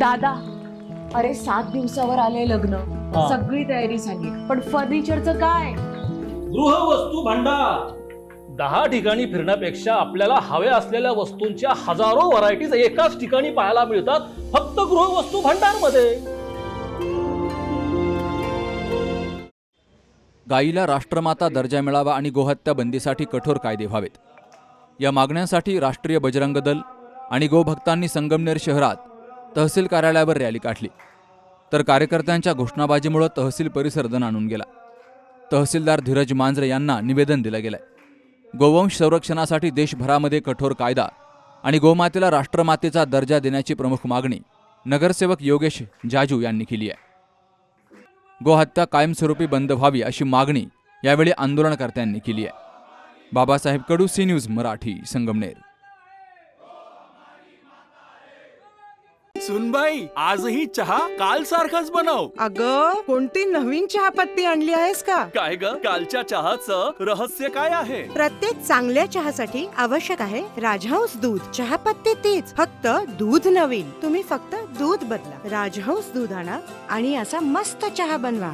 दादा, अरे 7 दिवसावर आले लग्न, सगळी तयारी झाली, पण फर्निचरचं काय? गृहवस्तू भांडार 10 ठिकाणी फिरण्यापेक्षा आपल्याला हव्या असलेल्या वस्तूंच्या हजारो व्हरायटीज एकाच ठिकाणी पाहायला मिळतात, फक्त गृहवस्तू भांडार मध्ये. गायीला राष्ट्रमाता दर्जा मिळावा आणि गोहत्या बंदीसाठी कठोर कायदे व्हावेत या मागण्यांसाठी राष्ट्रीय बजरंग दल आणि गोभक्तांनी संगमनेर शहरात तहसील कार्यालयावर रॅली काढली. तर कार्यकर्त्यांच्या घोषणाबाजीमुळे तहसील परिसर दणाणून गेला. तहसीलदार धीरज मांजरे यांना निवेदन दिलं गेलंय. गोवंश संरक्षणासाठी देशभरामध्ये कठोर कायदा आणि गोमातेला राष्ट्रमातेचा दर्जा देण्याची प्रमुख मागणी नगरसेवक योगेश जाजू यांनी केली आहे. गोहत्या कायमस्वरूपी बंद व्हावी अशी मागणी यावेळी आंदोलनकर्त्यांनी केली आहे. बाबासाहेब कडू, सी न्यूज मराठी, संगमनेर. सुनबाई, आजही चहा काल सारखाच बनव. अगं, कोणती नवीन चहापत्ती आणली आहेस का? काय ग, कालच्या चहाचं रहस्य काय आहे? प्रत्येक चांगल्या चहासाठी आवश्यक आहे राजहंस दूध. चहापत्ती तीच, फक्त दूध नवीन. तुम्ही फक्त दूध बदला. राजहंस दूध आणा आणि असा मस्त चहा बनवा.